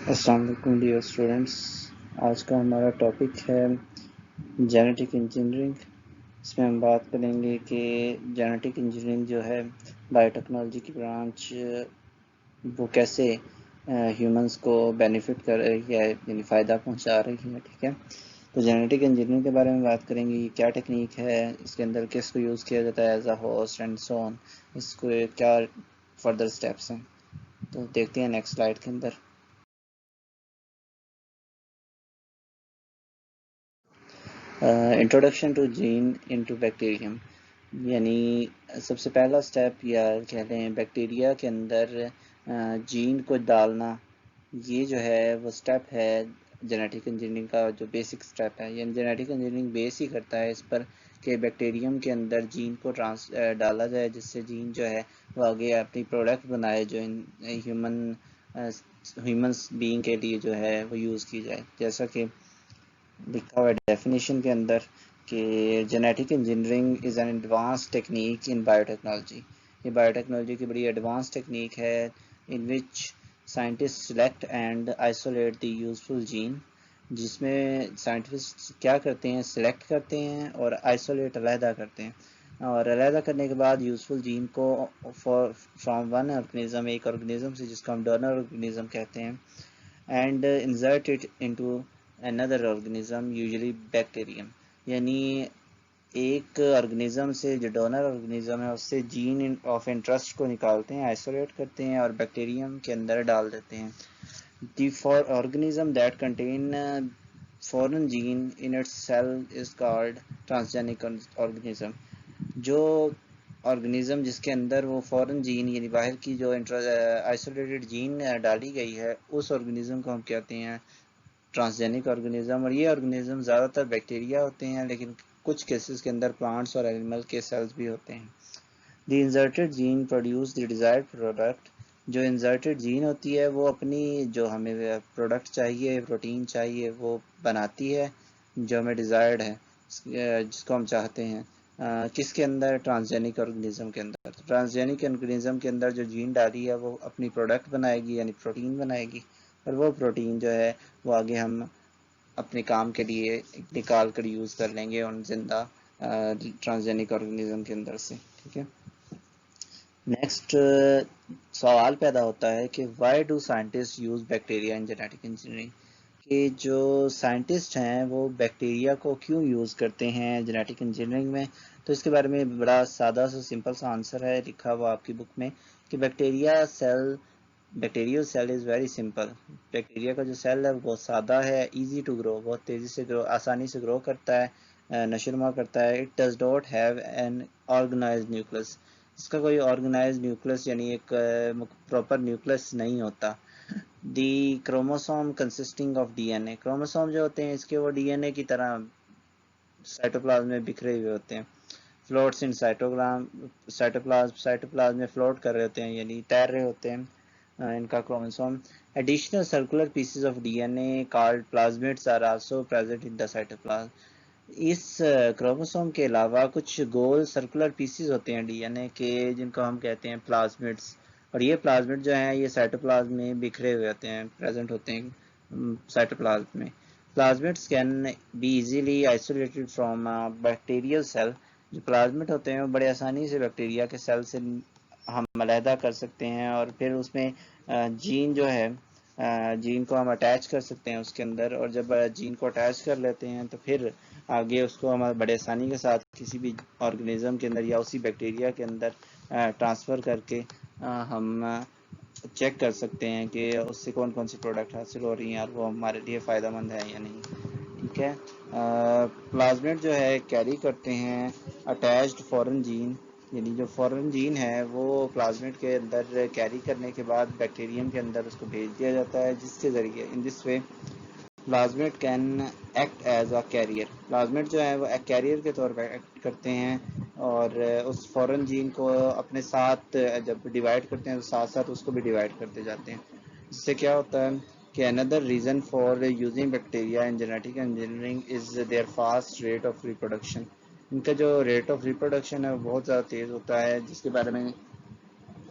अस्सलाम वालेकुम dear students. आज का हमारा टॉपिक है जेनेटिक इंजीनियरिंग। इसमें हम बात करेंगे कि जेनेटिक इंजीनियरिंग जो है बायोटेक्नोलॉजी की ब्रांच वो कैसे ह्यूमंस को बेनिफिट कर रही है, यानी फ़ायदा पहुंचा रही है। ठीक है, तो जेनेटिक इंजीनियरिंग के बारे में बात करेंगे। ये क्या टेक्निक है, इसके अंदर किसको यूज़ किया जाता है as a host and so on, इसको क्या फर्दर स्टेप्स हैं। तो देखते हैं नेक्स्ट स्लाइड के अंदर। Introduction to gene into bacterium, यानी सबसे पहला स्टेप या कह लें बैक्टीरिया के अंदर जीन को डालना, ये जो है वो स्टेप है जेनेटिक इंजीनियरिंग का, जो बेसिक स्टेप है। यानी जेनेटिक इंजीनियरिंग बेस ही करता है इस पर कि बैक्टीरियम के अंदर जीन को डाला जाए, जिससे जीन जो है वो आगे अपनी प्रोडक्ट बनाए जो ह्यूमंस बीइंग के लिए जो है वो यूज़ की जाए। जैसा कि लिखा हुआ है डेफिनेशन के अंदर कि genetic engineering is an advance technique in biotechnology. ये बायोटेक्नोलॉजी की बड़ी एडवांस टेक्निक है in which scientist select and isolate the useful gene, जिसमें साइंटिस्ट क्या करते हैं, सिलेक्ट करते हैं और आइसोलेट अलहदा करते हैं। और अलहदा करने के बाद यूजफुल जीन को फ्रॉम वन ऑर्गेनिज्म, एक ऑर्गेनिज्म से जिसको हम डोनर ऑर्गेनिज्म कहते हैं, and insert it into another organism, usually bacterium। यानी एक ऑर्गेनिज्म से, जो डोनर ऑर्गेनिज्म है, उससे जीन ऑफ इंटरेस्ट को निकालते हैं, आइसोलेट करते हैं और बैक्टीरियम के अंदर डाल देते हैं। Therefore organism that contain foreign gene in its cell is called transgenic organism. जो ऑर्गेनिज्म जिसके अंदर वो फॉरेन जीन यानी बाहर की जो आइसोलेटेड जीन डाली गई है, उस ऑर्गेनिज्म को हम कहते हैं ट्रांसजेनिक ऑर्गेनिज्म। और ये ऑर्गेनिज्म ज़्यादातर बैक्टीरिया होते हैं, लेकिन कुछ केसेस के अंदर प्लांट्स और एनिमल के सेल्स भी होते हैं। The inserted gene produce the desired product. जो इंसर्टेड जीन होती है वो अपनी जो हमें प्रोडक्ट चाहिए, प्रोटीन चाहिए, वो बनाती है जो हमें डिज़ायर्ड है, जिसको हम चाहते हैं। किसके अंदर? ट्रांसजेनिक ऑर्गेनिज्म के अंदर। तो ट्रांसजेनिक ऑर्गेनिज्म के अंदर जो जीन डाली है वो अपनी प्रोडक्ट बनाएगी, यानी प्रोटीन बनाएगी, और वो प्रोटीन जो है वो आगे हम अपने काम के लिए निकाल कर यूज़ कर लेंगे उन जिंदा ट्रांसजेनिक ऑर्गेनिज्म के अंदर से। ठीक है, नेक्स्ट सवाल पैदा होता है कि why do scientist use bacteria in genetic engineering, कि जो साइंटिस्ट हैं वो बैक्टीरिया को क्यों यूज़ करते हैं जेनेटिक इंजीनियरिंग में। तो इसके बारे में बड़ा सादा सा सिंपल सा आंसर है लिखा हुआ आपकी बुक में कि bacterial cell is very simple. Bacteria का जो सेल है वो बहुत सादा है, इजी टू ग्रो, बहुत तेज़ी से ग्रो, आसानी से ग्रो करता है, नशोनुमा करता है। It does not have an organised nucleus. इसका कोई ऑर्गेनाइज्ड न्यूक्लियस यानी एक प्रॉपर न्यूक्लियस नहीं होता। The chromosome consisting of DNA, chromosome जो होते हैं इसके वो डीएनए की तरह साइटोप्लाज्म में बिखरे हुए होते हैं। फ्लोट्स इन साइटोप्लाज्म में फ्लोट कर रहे होते हैं, यानी तैर रहे होते हैं इनका chromosome. Additional circular pieces of DNA called plasmids are also present in the cytoplasm. इस क्रोमोसोम के अलावा कुछ गोल सर्कुलर पीसेस होते हैं डीएनए के, जिनको हम कहते हैं प्लाज्मिड्स। और ये प्लाज्मिड जो हैं ये साइटोप्लाज्म में बिखरे हुए होते हैं, प्रेजेंट होते हैं साइटोप्लाज्म में। Plasmids can be easily isolated from bacterial cell. जो प्लाज्मिड होते हैं वो बड़े आसानी से बैक्टीरिया के सेल से हम अलहदा कर सकते हैं, और फिर उसमें जीन जो है, जीन को हम अटैच कर सकते हैं उसके अंदर। और जब जीन को अटैच कर लेते हैं तो फिर आगे उसको हम बड़े आसानी के साथ किसी भी ऑर्गेनिज्म के अंदर या उसी बैक्टीरिया के अंदर ट्रांसफ़र करके हम चेक कर सकते हैं कि उससे कौन कौन सी प्रोडक्ट हासिल हो रही हैं और वो हमारे लिए फ़ायदेमंद है या नहीं। ठीक है, प्लाज्मिड जो है कैरी करते हैं अटैच्ड फॉरेन जीन, यानी जो फॉरेन जीन है वो प्लाज्मिड के अंदर कैरी करने के बाद बैक्टीरियम के अंदर उसको भेज दिया जाता है, जिसके ज़रिए in this way plasmid can act as a carrier. Plasmid जो है वो एक कैरियर के तौर पर एक्ट करते हैं, और उस फॉरेन जीन को अपने साथ जब डिवाइड करते हैं तो साथ साथ उसको भी डिवाइड करते जाते हैं। जिससे क्या होता है कि another reason for using bacteria in genetic engineering is their fast rate of reproduction. इनका जो रेट ऑफ रिप्रोडक्शन है वो बहुत ज़्यादा तेज़ होता है, जिसके बारे में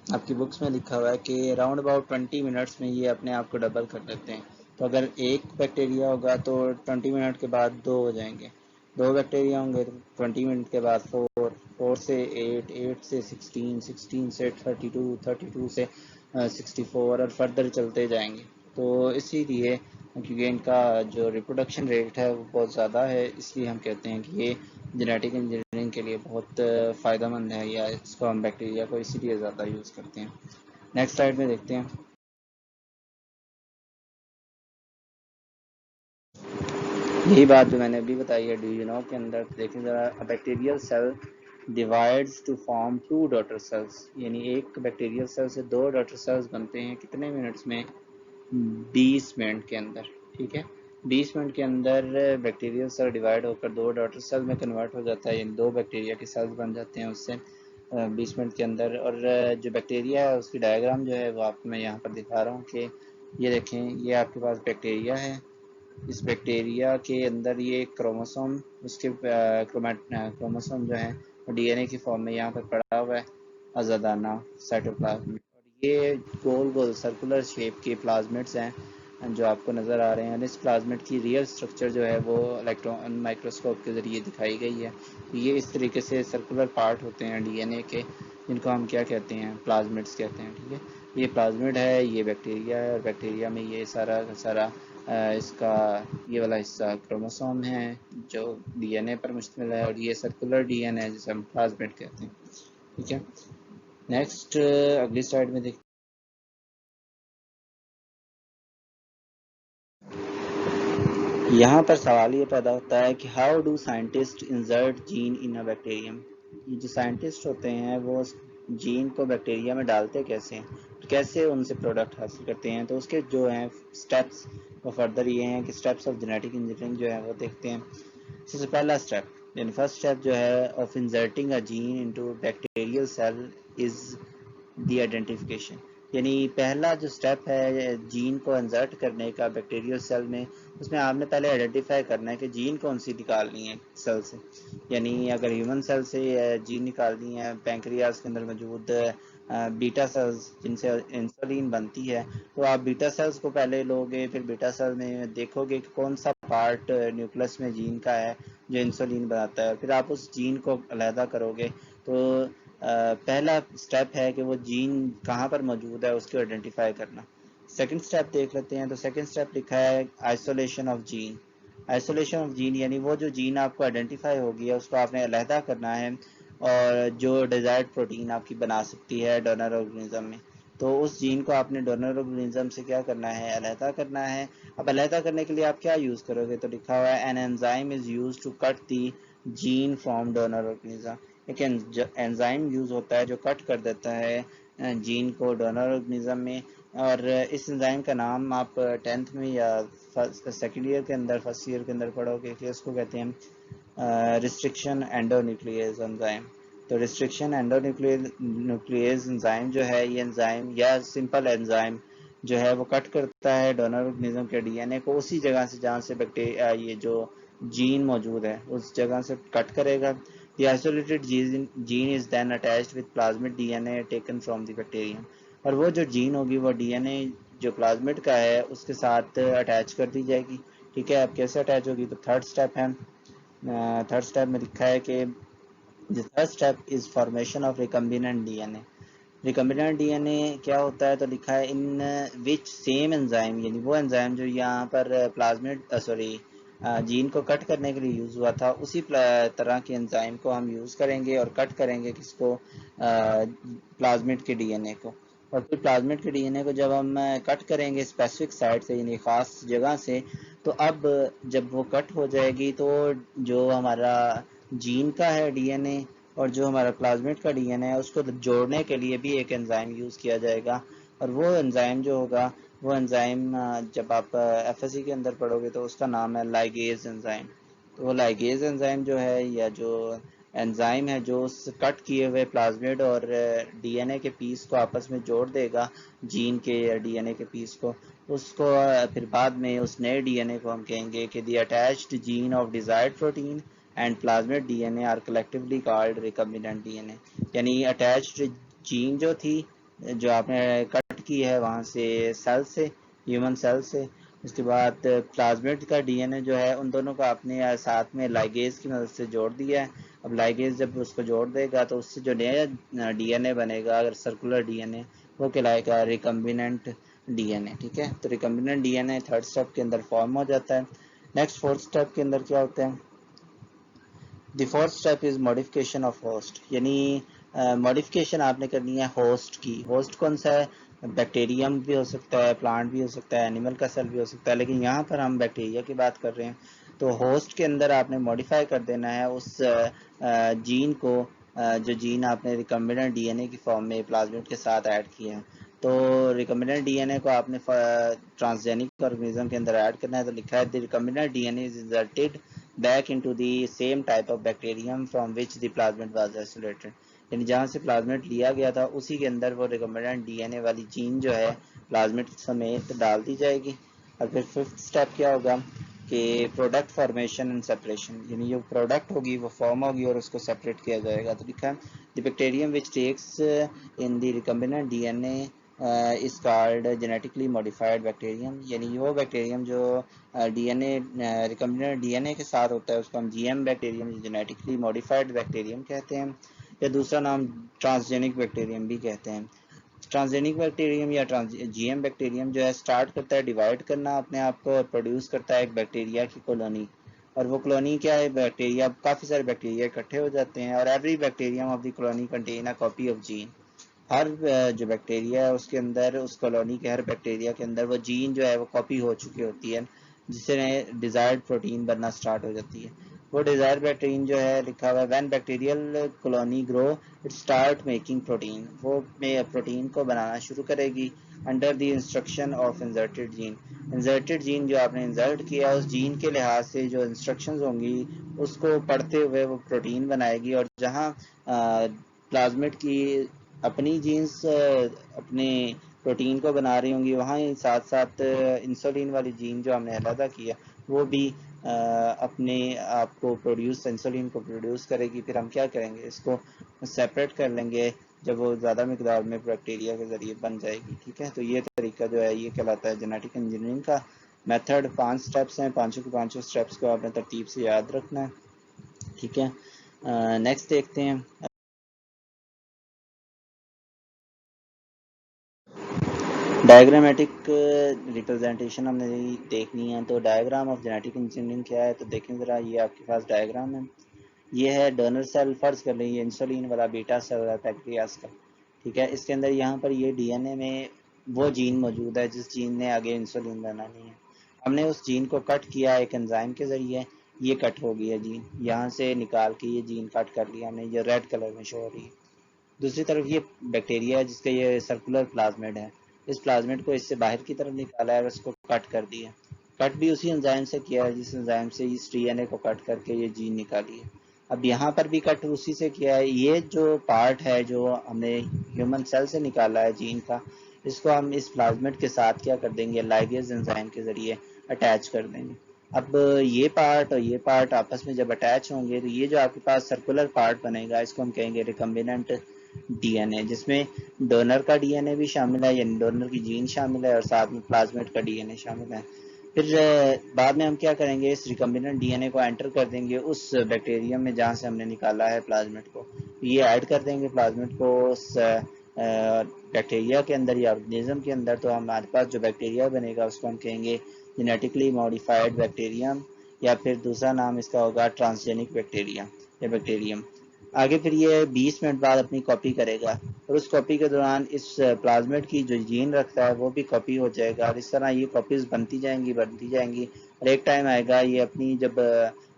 आपकी बुक्स में लिखा हुआ है कि अराउंड अबाउट 20 मिनट्स में ये अपने आप को डबल कर लेते हैं। तो अगर एक बैक्टीरिया होगा तो 20 मिनट के बाद दो हो जाएंगे, दो बैक्टीरिया होंगे तो 20 मिनट के बाद फोर, फोर से एट, एट से 16, 16 से 32, 32 से 64 और फर्दर चलते जाएंगे। तो इसीलिए क्योंकि इनका जो रिप्रोडक्शन रेट है वो बहुत ज़्यादा है, इसलिए हम कहते हैं कि ये जेनेटिक इंजीनियरिंग के लिए बहुत फ़ायदेमंद है, या इसको हम बैक्टीरिया को इसीलिए ज़्यादा यूज़ करते हैं। नेक्स्ट स्लाइड में देखते हैं। यही बात जो मैंने अभी बताई है डू यू नो के अंदर देखें ज़रा, bacterial cell divides to form two daughter cells, यानी एक बैक्टीरियल सेल से दो डॉटर सेल्स बनते हैं कितने मिनट्स में? 20 मिनट के अंदर। ठीक है, 20 मिनट के अंदर बैक्टीरियल सेल डिवाइड होकर दो डॉटर सेल में कन्वर्ट हो जाता है, यानी दो बैक्टीरिया के सेल्स बन जाते हैं उससे 20 मिनट के अंदर। और जो बैक्टीरिया है उसकी डायग्राम जो है वो आपको मैं यहाँ पर दिखा रहा हूँ कि ये देखें, ये आपके पास बैक्टीरिया है। इस बैक्टीरिया के अंदर ये क्रोमोसोम, उसके क्रोमोसोम जो है वो डीएनए की फॉर्म में यहाँ पर पड़ा हुआ है, आज़ादाना साइटोप्लाज्म। और ये गोल गोल सर्कुलर शेप के प्लाज्मिड्स हैं जो आपको नज़र आ रहे हैं। इस प्लाज्मिड की रियल स्ट्रक्चर जो है वो इलेक्ट्रॉन माइक्रोस्कोप के ज़रिए दिखाई गई है। तो ये इस तरीके से सर्कुलर पार्ट होते हैं डीएनए के, जिनको हम क्या कहते हैं? प्लाज्मिड्स कहते हैं। ठीक है, ये प्लाज्मिड है, ये बैक्टीरिया है, और बैक्टीरिया में ये सारा का सारा इसका ये वाला हिस्सा क्रोमोसोम है जो डीएनए पर मुश्तमिल है, और ये सर्कुलर डीएनए है जिसे हम प्लाज्मिड कहते हैं। ठीक है, नेक्स्ट अगली स्लाइड में देखते हैं। यहाँ पर सवाल ये पैदा होता है कि how do scientist insert gene in a bacterium. ये जो साइंटिस्ट होते हैं वो जीन को बैक्टीरिया में डालते कैसे हैं, तो कैसे उनसे प्रोडक्ट हासिल करते हैं। तो उसके जो हैं स्टेप्स वो फर्दर ये हैं कि स्टेप्स ऑफ जेनेटिक इंजीनियरिंग जो है वो देखते हैं। सबसे पहला स्टेप, यानी फर्स्ट स्टेप जो है of inserting a gene into bacterial cell is the identification. यानी पहला जो स्टेप है जीन को इंसर्ट करने का बैक्टीरियल सेल में, उसमें आपने पहले आइडेंटिफाई करना है कि जीन कौन सी निकालनी है सेल से। यानी अगर ह्यूमन सेल से जीन निकालनी है, पैंक्रियाज के अंदर मौजूद बीटा सेल्स जिनसे इंसुलिन बनती है, तो आप बीटा सेल्स को पहले लोगे, फिर बीटा सेल में देखोगे कि कौन सा पार्ट न्यूक्लियस में जीन का है जो इंसुलिन बनाता है, फिर आप उस जीन को अलहदा करोगे। तो पहला स्टेप है कि वो जीन कहाँ पर मौजूद है उसको आइडेंटिफाई करना। सेकंड स्टेप देख लेते हैं। तो सेकंड स्टेप लिखा है isolation of gene. Isolation of gene यानी वो जो जीन आपको आइडेंटिफाई होगी है उसको आपने अलहदा करना है, और जो डिजायर्ड प्रोटीन आपकी बना सकती है डोनर ऑर्गेनिज्म में, तो उस जीन को आपने डोनर ऑर्गेनिज्म से क्या करना है? अलहदा करना है। अब अलहदा करने के लिए आप क्या यूज़ करोगे? तो लिखा हुआ है an enzyme is use to cut the gene from donor organism. एक एंजाइम यूज़ होता है जो कट कर देता है जीन को डोनर ऑर्गेनिज्म में। और इस एंजाइम का नाम आप 10th में या सेकेंड ईयर के अंदर, फर्स्ट ईयर के अंदर पढ़ोगे कि उसको कहते हैं रिस्ट्रिक्शन एंडोन्यूक्लियस एंजाइम। तो रिस्ट्रिक्शन एंडोन्यूक्लियस एंजाइम जो है, ये एंजाइम या सिंपल एंजाइम जो है वो कट करता है डोनर ऑर्गेनिज्म के डीएनए को उसी जगह से जहाँ से बैक्टीरिया ये जो जीन मौजूद है उस जगह से कट करेगा। The isolated gene is then attached with plasmid DNA taken from the bacterium। और वो जो जीन होगी वो डीएनए जो प्लाज्मिड का है उसके साथ अटैच कर दी जाएगी। ठीक है, अब कैसे अटैच होगी? तो थर्ड स्टेप है, थर्ड स्टेप में लिखा है कि the third step is formation of recombinant DNA. Recombinant DNA क्या होता है? तो लिखा है इन विच सेम एंजाइम, यानी वो एंजाइम जो यहाँ पर प्लाज्मिड सॉरी जीन को कट करने के लिए यूज़ हुआ था, उसी तरह के एंजाइम को हम यूज़ करेंगे और कट करेंगे किसको? प्लाज्मिड के डीएनए को। और फिर प्लाज्मिड के डीएनए को जब हम कट करेंगे स्पेसिफिक साइट से, यानी ख़ास जगह से, तो अब जब वो कट हो जाएगी तो जो हमारा जीन का है डीएनए और जो हमारा प्लाज्मिड का डीएनए है उसको जोड़ने के लिए भी एक एंजाइम यूज़ किया जाएगा। और वो एंजाइम जो होगा, वो एंजाइम जब आप एफएससी के अंदर पढ़ोगे तो उसका नाम है लाइगेज एंजाइम। तो वो लाइगेज एंजाइम जो है, या जो एंजाइम है जो उस कट किए हुए प्लाज्मिड और डीएनए के पीस को आपस में जोड़ देगा, जीन के या डीएनए के पीस को, उसको फिर बाद में उस नए डीएनए को हम कहेंगे कि the attached gene of desired protein and plasmid DNA are collectively called recombinant DNA. यानी अटैच्ड जीन जो थी जो आपने कट की है वहाँ से सेल से, ह्यूमन सेल से। उसके बाद प्लाज्मिड का डीएनए जो है उन दोनों को आपने साथ में लाइगेज की मदद से जोड़ दिया है। अब लाइगेज जब उसको जोड़ देगा तो उससे जो नया डीएनए बनेगा, अगर सर्कुलर डीएनए, वो कहलाएगा रिकम्बिनेंट डीएनए। ठीक है, तो रिकम्बिनेंट डीएनए थर्ड स्टेप के अंदर फॉर्म हो जाता है। नेक्स्ट फोर्थ स्टेप के अंदर क्या होता है? The fourth step is modification of host, यानी मॉडिफिकेशन आपने करनी है होस्ट की। होस्ट कौन सा है? बैक्टीरियम भी हो सकता है, प्लांट भी हो सकता है, एनिमल का सेल भी हो सकता है, लेकिन यहाँ पर हम बैक्टीरिया की बात कर रहे हैं। तो होस्ट के अंदर आपने मॉडिफाई कर देना है उस जीन को, जो जीन आपने रिकम्बिनेंट डीएनए की फॉर्म में प्लाज्मिड के साथ ऐड किए हैं। तो रिकम्बिनेंट डीएनए को आपने ट्रांसजेनिक ऑर्गेनिज्म के अंदर ऐड करना है। तो लिखा है the recombinant DNA is inserted back into the same type of bacterium from which the plasmid was isolated, यानी जहाँ से प्लाज्मिड लिया गया था उसी के अंदर वो रिकम्बिनेंट डीएनए वाली जीन जो है प्लाज्मिड समेत डाल दी जाएगी। और फिर फिफ्थ स्टेप क्या होगा कि प्रोडक्ट फॉर्मेशन एंड सेपरेशन, यानी जो प्रोडक्ट होगी वो फॉर्म होगी और उसको सेपरेट किया जाएगा। तो लिखा है the bacterium which takes in the recombinant DNA is called genetically modified bacterium, यानी वो बैक्टीरियम जो डीएनए रिकम्बिनेंट डीएनए के साथ होता है उसको हम GM bacterium, genetically modified bacterium कहते हैं, या दूसरा नाम ट्रांसजेनिक बैक्टीरियम भी कहते हैं। ट्रांसजेनिक बैक्टीरियम या जीएम बैक्टीरियम जो है स्टार्ट करता है डिवाइड करना अपने आप को और प्रोड्यूस करता है एक बैक्टीरिया की कॉलोनी। और वो कॉलोनी क्या है? बैक्टीरिया, काफ़ी सारे बैक्टीरिया इकट्ठे हो जाते हैं और every bacterium of the colony contain a copy of gene. हर जो बैक्टीरिया है उसके अंदर, उस कॉलोनी के हर बैक्टीरिया के अंदर वो जीन जो है वो कॉपी हो चुकी होती है, जिससे डिजायर्ड प्रोटीन बनना स्टार्ट हो जाती है। वो डिजायर्ड प्रोटीन जो है लिखा हुआ है when bacterial colony grow it start making protein, वो प्रोटीन को बनाना शुरू करेगी under the instruction of inserted gene. Inserted gene जो आपने इंसर्ट किया उस जीन के लिहाज से जो इंस्ट्रक्शंस होंगी उसको पढ़ते हुए वो प्रोटीन बनाएगी। और जहाँ प्लाज्मिड की अपनी जीन्स अपने प्रोटीन को बना रही होंगी, वहाँ ही साथ साथ इंसुलिन वाली जीन जो हमने अलहदा किया वो भी अपने आप को प्रोड्यूस, इंसुलिन को प्रोड्यूस करेगी। फिर हम क्या करेंगे? इसको सेपरेट कर लेंगे जब वो ज़्यादा मकदार में बैक्टीरिया के ज़रिए बन जाएगी। ठीक है, तो ये तरीका जो है ये कहलाता है जेनेटिक इंजीनियरिंग का मेथड। 5 स्टेप्स हैं, पाँचों के पाँचों स्टेप्स को आपने तरतीब से याद रखना है। ठीक है, नेक्स्ट देखते हैं। डायग्रामेटिक रिप्रेजेंटेशन हमने देखनी है। तो डायग्राम ऑफ जेनेटिक इंजीनियरिंग क्या है? तो देखें ज़रा, ये आपके पास डायग्राम है। ये है डोनर सेल, फर्ज कर लीजिए इंसुलिन वाला बीटा सेल है पैंक्रियास का। ठीक है, इसके अंदर यहाँ पर ये डीएनए में वो जीन मौजूद है जिस जीन ने आगे इंसुलिन बनानी है। हमने उस जीन को कट किया एक एंजाइम के ज़रिए, ये कट हो गया जीन, यहाँ से निकाल के ये जीन कट कर लिया हमने, ये रेड कलर में शो हो रही है। दूसरी तरफ ये बैक्टीरिया है जिसका ये सर्कुलर प्लाज्मिड है, इस प्लाज्मिड को इससे बाहर की तरफ निकाला है और उसको कट कर दिया। कट भी उसी एंजाइम से किया है जिस एंजाइम से इस डीएनए को कट करके ये जीन निकाली है। अब यहाँ पर भी कट उसी से किया है। ये जो पार्ट है जो हमने ह्यूमन सेल से निकाला है जीन का, इसको हम इस प्लाज्मिड के साथ क्या कर देंगे? लाइगेज एंजाइम के जरिए अटैच कर देंगे। अब ये पार्ट और ये पार्ट आपस में जब अटैच होंगे तो ये जो आपके पास सर्कुलर पार्ट बनेगा इसको हम कहेंगे रिकम्बिनेंट डीएनए, जिसमें डोनर का डीएनए भी शामिल है, यानी डोनर की जीन शामिल है और साथ में प्लाज्मिड का डीएनए शामिल है। फिर बाद में हम क्या करेंगे? इस रिकम्बिनेंट डीएनए को एंटर कर देंगे उस बैक्टीरियम में जहाँ से हमने निकाला है प्लाज्मिड को। ये ऐड कर देंगे प्लाज्मिड को उस बैक्टीरिया के अंदर या ऑर्गेनिज्म के अंदर। तो हमारे पास जो बैक्टीरिया बनेगा उसको हम कहेंगे जेनेटिकली मॉडिफाइड बैक्टीरियम, या फिर दूसरा नाम इसका होगा ट्रांसजेनिक बैक्टीरिया या बैक्टीरियम। आगे फिर ये 20 मिनट बाद अपनी कॉपी करेगा और उस कॉपी के दौरान इस प्लाज्मिड की जो जीन रखता है वो भी कॉपी हो जाएगा और इस तरह ये कॉपीज बनती जाएंगी और एक टाइम आएगा ये अपनी जब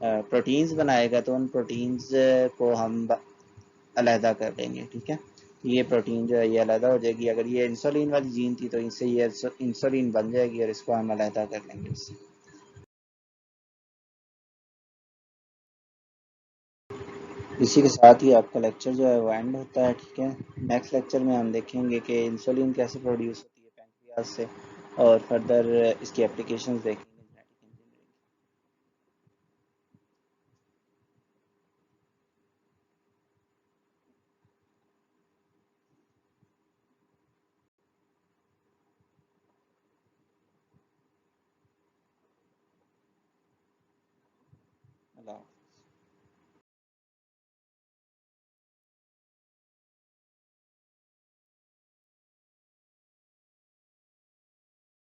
प्रोटीन्स बनाएगा तो उन प्रोटीन्स को हम अलहदा कर देंगे। ठीक है, ये प्रोटीन जो है ये अलहदा हो जाएगी। अगर ये इंसुलिन वाली जीन थी तो इससे ये इंसुलिन बन जाएगी और इसको हम अलहदा कर लेंगे इससे। इसी के साथ ही आपका लेक्चर जो है वो एंड होता है। ठीक है, नेक्स्ट लेक्चर में हम देखेंगे कि इंसुलिन कैसे प्रोड्यूस होती है पैंक्रियाज से और फर्दर इसकी एप्लीकेशंस देखेंगे। अल्लाह।